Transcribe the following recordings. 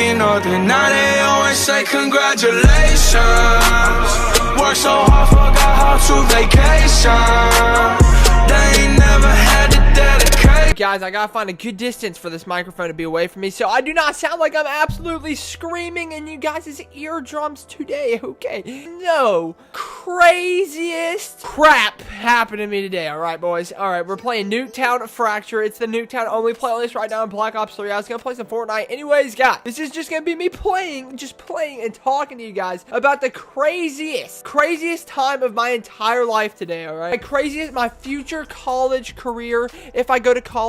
me nothing. Now they always say congratulations. Work so hard, forgot how to vacation. They ain't never had the dedication. Guys, I gotta find a good distance for this microphone to be away from me so I do not sound like I'm absolutely screaming in you guys' eardrums today, okay? No craziest crap happened to me today, alright, boys? Alright, we're playing Nuketown Fracture. It's the Nuketown only playlist right now in Black Ops 3. I was gonna play some Fortnite. Anyways, guys, this is just gonna be me playing and talking to you guys about the craziest time of my entire life today, alright? My future college career, if I go to college,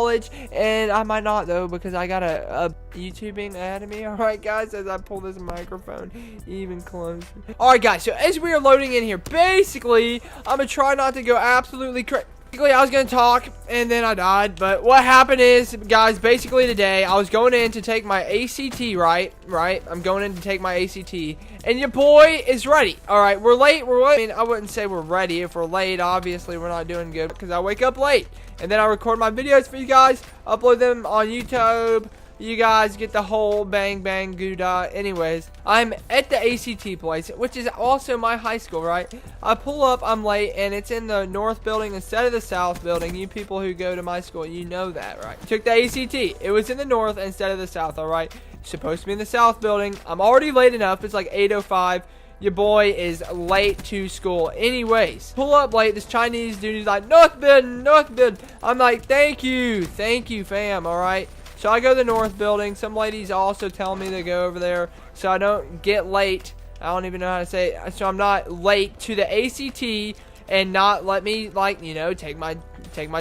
and I might not though because I got a YouTubing ahead of me. Alright guys, as I pull this microphone even closer. Alright guys, so as we are loading in here, basically I'm gonna try not to go absolutely crazy. I was gonna talk and then I died, but what happened is, guys, basically today I was going in to take my ACT, right? I'm going in to take my ACT, and your boy is ready. All right, we're late. I mean, I wouldn't say we're ready. If we're late, obviously we're not doing good because I wake up late and then I record my videos for you guys, upload them on YouTube. You guys get the whole bang bang gouda. Anyways, I'm at the ACT place, which is also my high school, right? I pull up, I'm late, and it's in the north building instead of the south building. You people who go to my school, you know that, right? Took the ACT. It was in the north instead of the south, all right? Supposed to be in the south building. I'm already late enough. It's like 8:05. Your boy is late to school. Anyways, pull up late. This Chinese dude is like, north building. I'm like, thank you, fam, all right? So I go to the north building. Some ladies also tell me to go over there so I don't get late. I don't even know how to say it. So I'm not late to the ACT and not let me, like, you know, take my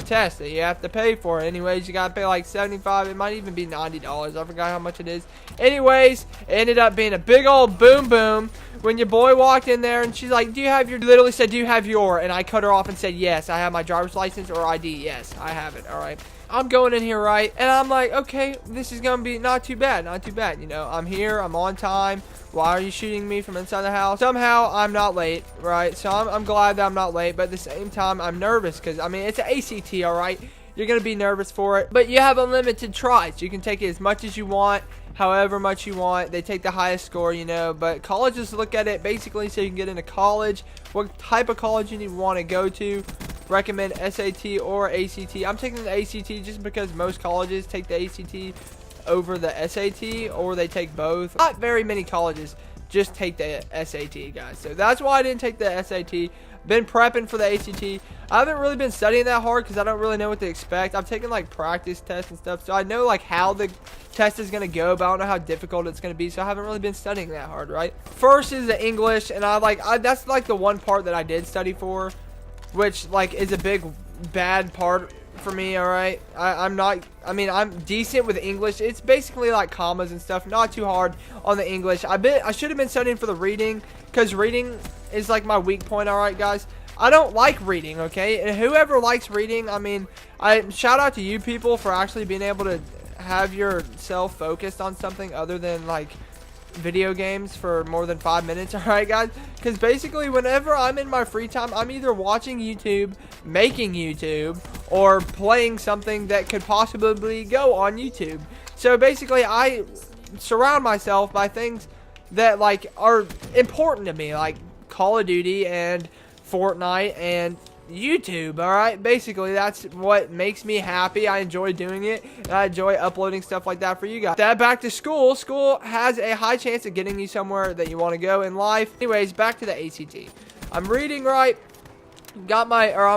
test that you have to pay for. Anyways, you gotta pay like $75. It might even be $90. I forgot how much it is. Anyways, it ended up being a big old boom when your boy walked in there and she's like, literally said, do you have your? And I cut her off and said, yes, I have my driver's license or ID. Yes, I have it. All right. I'm going in here, right? And I'm like, okay, this is going to be not too bad. You know, I'm here. I'm on time. Why are you shooting me from inside the house? Somehow, I'm not late, right? So I'm glad that I'm not late. But at the same time, I'm nervous because, I mean, it's an ACT, all right? You're going to be nervous for it. But you have unlimited tries. You can take it as much as you want, however much you want. They take the highest score, you know. But colleges look at it basically so you can get into college. What type of college you want to go to. Recommend SAT or ACT. I'm taking the ACT just because most colleges take the ACT over the SAT, or they take both. Not very many colleges just take the SAT, guys. So that's why I didn't take the SAT. Been prepping for the ACT. I haven't really been studying that hard because I don't really know what to expect. I've taken like practice tests and stuff, so I know like how the test is going to go, but I don't know how difficult it's going to be, so I haven't really been studying that hard, right? First is the English, and that's like the one part that I did study for, which like is a big bad part for me. All right, I'm decent with English. It's basically like commas and stuff, not too hard on the English. I should have been studying for the reading because reading is like my weak point. All right, guys, I don't like reading, okay? And whoever likes reading, I mean, I shout out to you people for actually being able to have yourself focused on something other than like video games for more than 5 minutes. All right, guys, because basically whenever I'm in my free time, I'm either watching YouTube, making YouTube, or playing something that could possibly go on YouTube. So basically I surround myself by things that like are important to me, like Call of Duty and Fortnite and YouTube. All right, basically that's what makes me happy. I enjoy doing it, and I enjoy uploading stuff like that for you guys. That back to school has a high chance of getting you somewhere that you want to go in life. Anyways, back to the ACT. I'm reading, right? I'm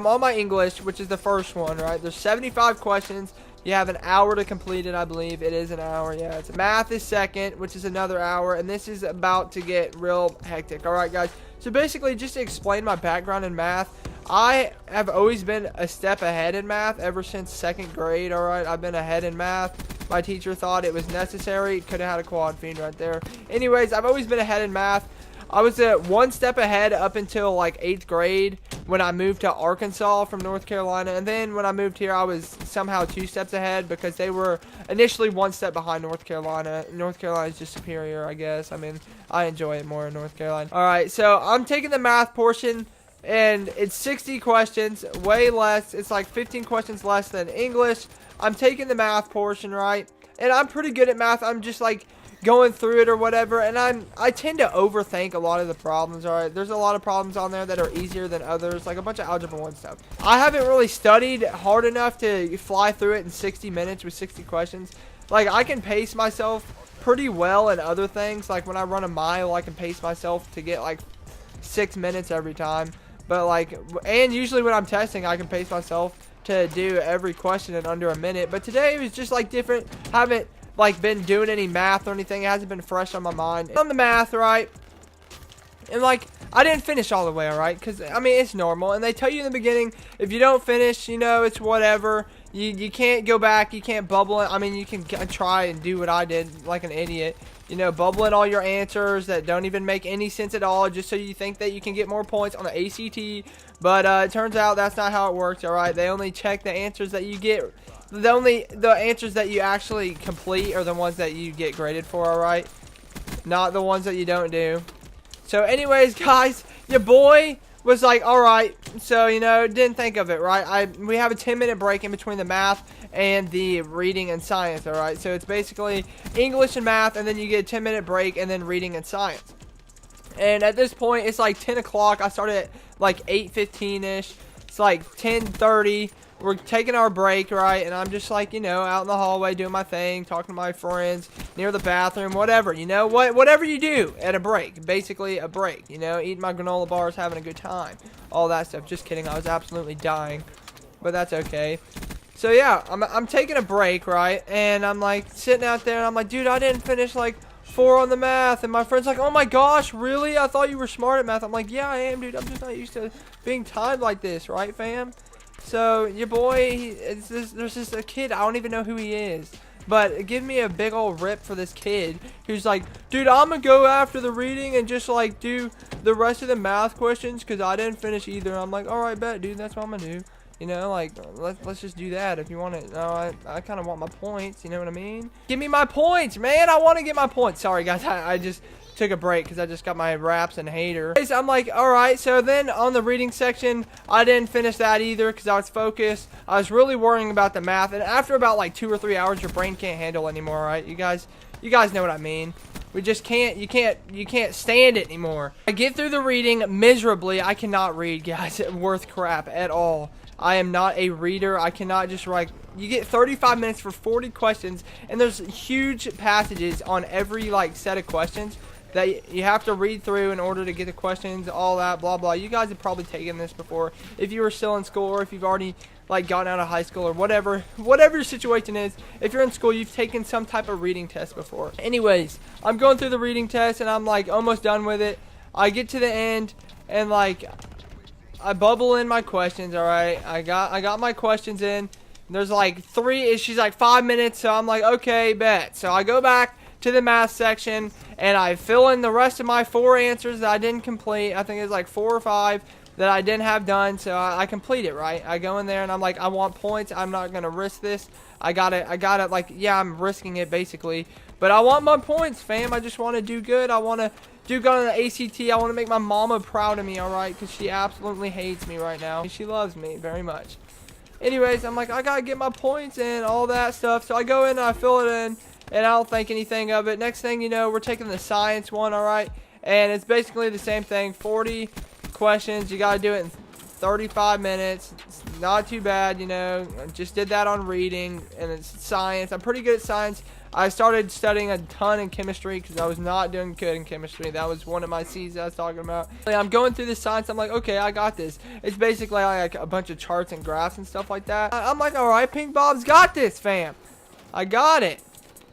on my English, which is the first one, right? There's 75 questions. You have an hour to complete it, I believe. It is an hour, yeah. Math is second, which is another hour, and this is about to get real hectic. All right, guys. So basically, just to explain my background in math, I have always been a step ahead in math ever since second grade. All right, I've been ahead in math. My teacher thought it was necessary. Could have had a quad feed right there. Anyways, I've always been ahead in math. I was one step ahead up until like 8th grade when I moved to Arkansas from North Carolina. And then when I moved here, I was somehow 2 steps ahead because they were initially 1 step behind North Carolina. North Carolina is just superior, I guess. I mean, I enjoy it more in North Carolina. All right, so I'm taking the math portion, and it's 60 questions, way less. It's like 15 questions less than English. I'm taking the math portion, right? And I'm pretty good at math. I'm just like going through it or whatever, and I tend to overthink a lot of the problems. All right, there's a lot of problems on there that are easier than others, like a bunch of Algebra 1 stuff. I haven't really studied hard enough to fly through it in 60 minutes with 60 questions. Like, I can pace myself pretty well in other things. Like, when I run a mile, I can pace myself to get like 6 minutes every time. But like, and usually when I'm testing, I can pace myself to do every question in under a minute. But today it was just like different. Haven't like been doing any math or anything. It hasn't been fresh on my mind. On the math, right? And like, I didn't finish all the way, all right? Because I mean, it's normal. And they tell you in the beginning, if you don't finish, you know, it's whatever. You can't go back. You can't bubble it. I mean, you can try and do what I did like an idiot. You know, bubble in all your answers that don't even make any sense at all, just so you think that you can get more points on the ACT. But it turns out that's not how it works, all right? They only check the answers that you get. The answers that you actually complete are the ones that you get graded for, all right? Not the ones that you don't do. So anyways, guys, your boy was like, all right, so, you know, didn't think of it, right? We have a 10-minute break in between the math and the reading and science, all right? So it's basically English and math, and then you get a 10-minute break, and then reading and science. And at this point, it's like 10 o'clock. I started at like 8:15-ish. It's like 10:30. We're taking our break, right? And I'm just like, you know, out in the hallway doing my thing, talking to my friends, near the bathroom, whatever, you know, whatever you do at a break, basically a break, you know, eating my granola bars, having a good time, all that stuff. Just kidding, I was absolutely dying, but that's okay. So yeah, I'm taking a break, right? And I'm like sitting out there, and I'm like, dude, I didn't finish like 4 on the math. And my friend's like, oh my gosh, really? I thought you were smart at math. I'm like, yeah, I am, dude. I'm just not used to being timed like this, right, fam? So, your boy, there's just a kid, I don't even know who he is. But give me a big old rip for this kid who's like, dude, I'm going to go after the reading and just, like, do the rest of the math questions because I didn't finish either. I'm like, all right, bet, dude, that's what I'm going to do. You know, like, let's just do that if you want it. No, I kind of want my points, you know what I mean? Give me my points, man. I want to get my points. Sorry, guys, I just took a break because I just got my raps and hater. I'm like, all right, so then on the reading section, I didn't finish that either because I was focused. I was really worrying about the math, and after about like 2 or 3 hours, your brain can't handle anymore, right? You guys know what I mean. We just can't, you can't stand it anymore. I get through the reading miserably. I cannot read, guys. Worth crap at all. I am not a reader. I cannot just write. You get 35 minutes for 40 questions, and there's huge passages on every like set of questions that you have to read through in order to get the questions, all that, blah, blah. You guys have probably taken this before. If you were still in school, or if you've already like gotten out of high school, or whatever your situation is, if you're in school, you've taken some type of reading test before. Anyways, I'm going through the reading test, and I'm like almost done with it. I get to the end, and like I bubble in my questions, all right? I got my questions in. There's like 3, she's like 5 minutes, so I'm like, okay, bet. So I go back to the math section, and I fill in the rest of my 4 answers that I didn't complete. I think it's like 4 or 5 that I didn't have done, so I complete it, right? I go in there, and I'm like, I want points. I'm not going to risk this. I got it, like, yeah, I'm risking it, basically. But I want my points, fam. I just want to do good. I want to do good on the ACT. I want to make my mama proud of me, all right? Because she absolutely hates me right now. She loves me very much. Anyways, I'm like, I got to get my points and all that stuff. So I go in, and I fill it in, and I don't think anything of it. Next thing you know, we're taking the science one, all right? And it's basically the same thing. 40 questions. You got to do it in 35 minutes. It's not too bad, you know. I just did that on reading, and it's science. I'm pretty good at science. I started studying a ton in chemistry because I was not doing good in chemistry. That was one of my C's I was talking about. I'm going through this science. I'm like, okay, I got this. It's basically like a bunch of charts and graphs and stuff like that. I'm like, all right, Pink Bob's got this, fam. I got it.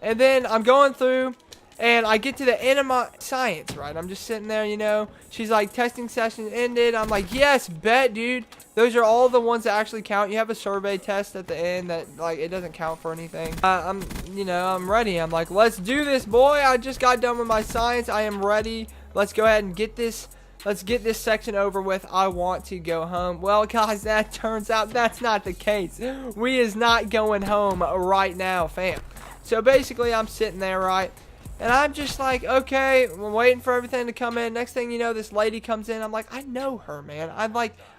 And then I'm going through, and I get to the end of my science, right? I'm just sitting there, you know. She's like, testing session ended. I'm like, yes, bet, dude. Those are all the ones that actually count. You have a survey test at the end that, like, it doesn't count for anything. I'm ready. I'm like, let's do this, boy. I just got done with my science. I am ready. Let's go ahead and get this. Let's get this section over with. I want to go home. Well, guys, that turns out that's not the case. We is not going home right now, fam. So basically, I'm sitting there, right? And I'm just like, okay, we're waiting for everything to come in. Next thing you know, this lady comes in. I'm like, I know her, man.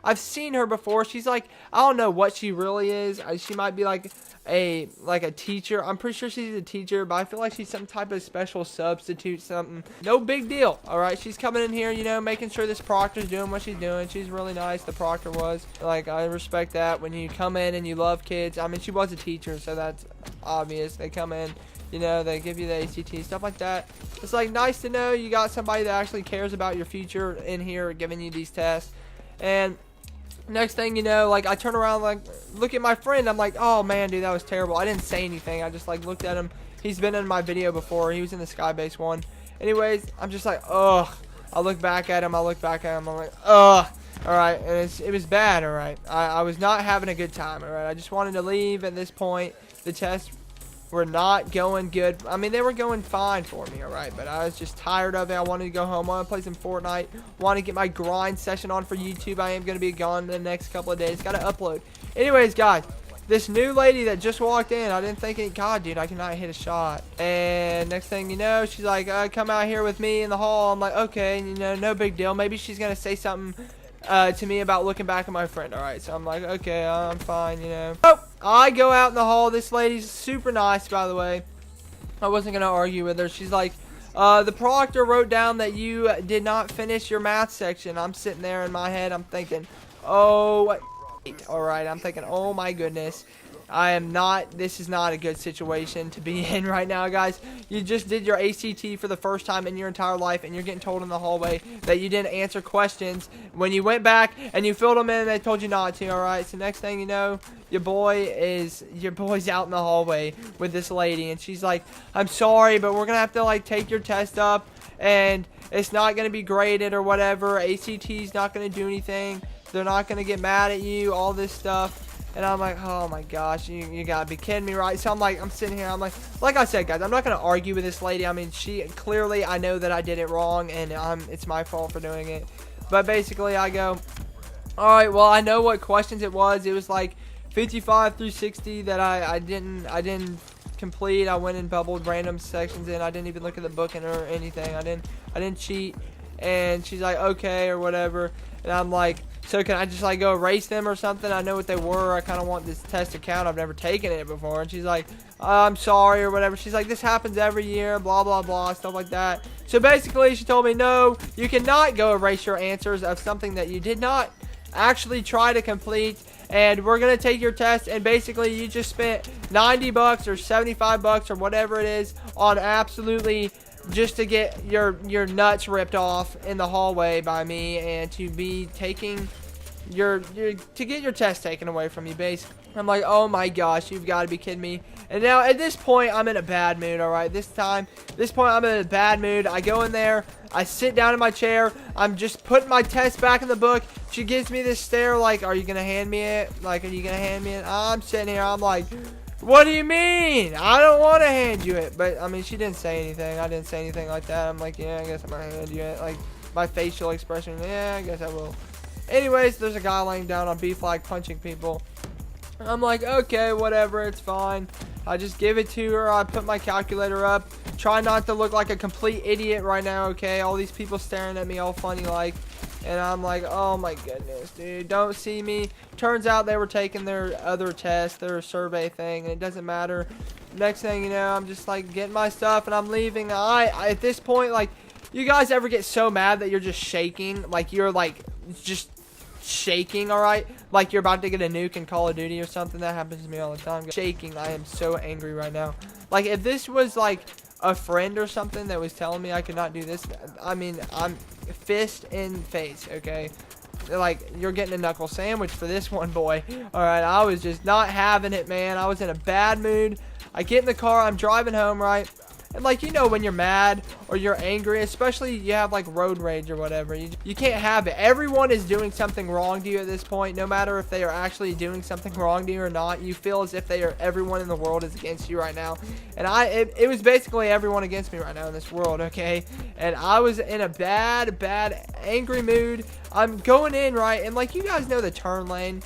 I've seen her before. She's like, I don't know what she really is. She might be like a teacher. I'm pretty sure she's a teacher, but I feel like she's some type of special substitute, something. No big deal, all right? She's coming in here, you know, making sure this proctor's doing what she's doing. She's really nice, the proctor was. Like, I respect that. When you come in and you love kids. I mean, she was a teacher, so that's obvious. They come in. You know, they give you the ACT, stuff like that. It's like nice to know you got somebody that actually cares about your future in here giving you these tests. And next thing you know, like, I turn around, like, look at my friend. I'm like, oh man, dude, that was terrible. I didn't say anything. I just like looked at him. He's been in my video before. He was in the Skybase one. Anyways, I'm just like, ugh. I look back at him. I'm like, ugh. Alright, and it was bad, alright. I was not having a good time, alright. I just wanted to leave at this point. The test were not going good. I mean, they were going fine for me, alright, but I was just tired of it. I wanted to go home. I want to play some Fortnite. Want to get my grind session on for YouTube. I am going to be gone the next couple of days. Got to upload. Anyways, guys, this new lady that just walked in, I didn't think it. God, dude, I cannot hit a shot. And next thing you know, she's like, come out here with me in the hall. I'm like, okay, you know, no big deal. Maybe she's going to say something to me about looking back at my friend. Alright, so I'm like, okay, I'm fine, you know. Oh, I go out in the hall. This lady's super nice, by the way. I wasn't gonna argue with her. She's like, the proctor wrote down that you did not finish your math section. I'm sitting there in my head, I'm thinking, oh, alright, I'm thinking, oh my goodness. This is not a good situation to be in right now, guys. You just did your ACT for the first time in your entire life, and you're getting told in the hallway that you didn't answer questions when you went back and you filled them in and they told you not to, alright? So next thing you know, your boy's out in the hallway with this lady, and she's like, I'm sorry, but we're gonna have to, like, take your test up, and it's not gonna be graded or whatever. ACT's not gonna do anything. They're not gonna get mad at you, all this stuff. And I'm like, oh my gosh, you gotta be kidding me, right? So I'm sitting here, I'm like I said, guys, I'm not gonna argue with this lady. I mean, clearly, I know that I did it wrong, and it's my fault for doing it. But basically, I go, all right, well, I know what questions it was. It was like 55 through 60 that I didn't complete. I went and bubbled random sections in. I didn't even look at the book or anything. I didn't cheat. And she's like, okay, or whatever. And I'm like, so can I just like go erase them or something? I know what they were. I kind of want this test to count. I've never taken it before. And she's like, I'm sorry or whatever. She's like, this happens every year, blah, blah, blah, stuff like that. So basically, she told me, no, you cannot go erase your answers of something that you did not actually try to complete. And we're going to take your test, and basically you just spent 90 bucks or 75 bucks or whatever it is on absolutely just to get your nuts ripped off in the hallway by me, and to be taking to get your test taken away from you, basically. I'm like, oh my gosh, you've got to be kidding me. And now at this point, I'm in a bad mood, alright? This point, I'm in a bad mood. I go in there, I sit down in my chair, I'm just putting my test back in the book. She gives me this stare like, are you gonna hand me it? Like, are you gonna hand me it? I'm sitting here, I'm like, what do you mean? I don't want to hand you it. But, I mean, she didn't say anything. I didn't say anything like that. I'm like, yeah, I guess I'm going to hand you it. Like, my facial expression, yeah, I guess I will. Anyways, there's a guy laying down on B-flag punching people. I'm like, okay, whatever, it's fine. I just give it to her. I put my calculator up. Try not to look like a complete idiot right now, okay? All these people staring at me all funny like. And I'm like, oh my goodness, dude, don't see me. Turns out they were taking their other test, their survey thing, and it doesn't matter. Next thing you know, I'm just like getting my stuff and I'm leaving. I at this point, like, you guys ever get so mad that you're just shaking? Like, you're like just shaking, alright? Like you're about to get a nuke in Call of Duty or something. That happens to me all the time. Shaking. I am so angry right now. Like, if this was like a friend or something that was telling me I could not do this, I mean, I'm fist in face, okay? Like, you're getting a knuckle sandwich for this one, boy. Alright, I was just not having it, man. I was in a bad mood. I get in the car, I'm driving home, right? And, like, you know, when you're mad or you're angry, especially you have, like, road rage or whatever, you can't have it. Everyone is doing something wrong to you at this point. No matter if they are actually doing something wrong to you or not, you feel as if everyone in the world is against you right now. And it was basically everyone against me right now in this world, okay? And I was in a bad, angry mood. I'm going in, right? And, like, you guys know the turn lane.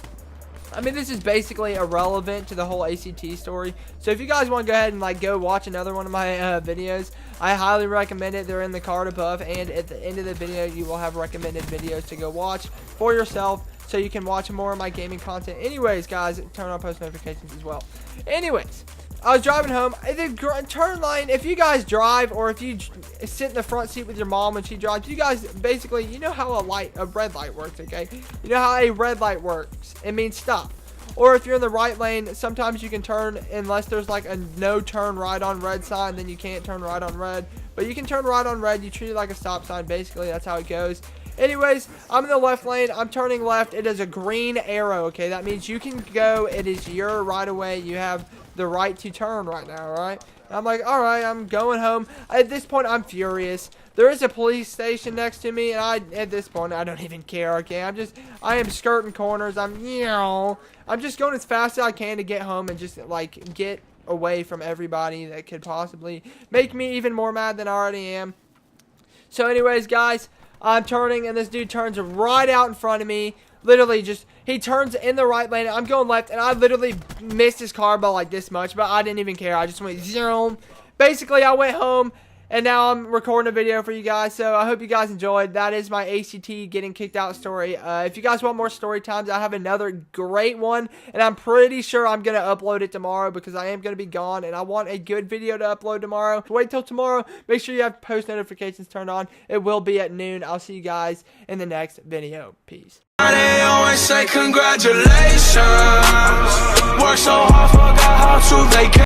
I mean, this is basically irrelevant to the whole ACT story. So if you guys want to go ahead and like go watch another one of my videos, I highly recommend it. They're in the card above, and at the end of the video, you will have recommended videos to go watch for yourself, so you can watch more of my gaming content. Anyways, guys, turn on post notifications as well. Anyways, I was driving home. The turn lane, if you guys drive, or if you sit in the front seat with your mom when she drives, you guys basically, you know how a red light works, okay? You know how a red light works. It means stop. Or if you're in the right lane, sometimes you can turn unless there's like a no turn right on red sign, then you can't turn right on red. But you can turn right on red. You treat it like a stop sign. Basically, that's how it goes. Anyways, I'm in the left lane. I'm turning left. It is a green arrow, okay? That means you can go. It is your right of way. You have the right to turn right now, all right? I'm like, all right, I'm going home. At this point, I'm furious. There is a police station next to me, and at this point, I don't even care, okay? I am skirting corners. I'm just going as fast as I can to get home and just, like, get away from everybody that could possibly make me even more mad than I already am. So, anyways, guys, I'm turning, and this dude turns right out in front of me. Literally he turns in the right lane. I'm going left, and I literally missed his car by like this much, but I didn't even care. I just went zero. Basically, I went home, and now I'm recording a video for you guys, so I hope you guys enjoyed. That is my ACT getting kicked out story. If you guys want more story times, I have another great one, and I'm pretty sure I'm going to upload it tomorrow because I am going to be gone, and I want a good video to upload tomorrow. Wait till tomorrow. Make sure you have post notifications turned on. It will be at noon. I'll see you guys in the next video. Peace. They always say congratulations. Work so hard, forgot how to vacation.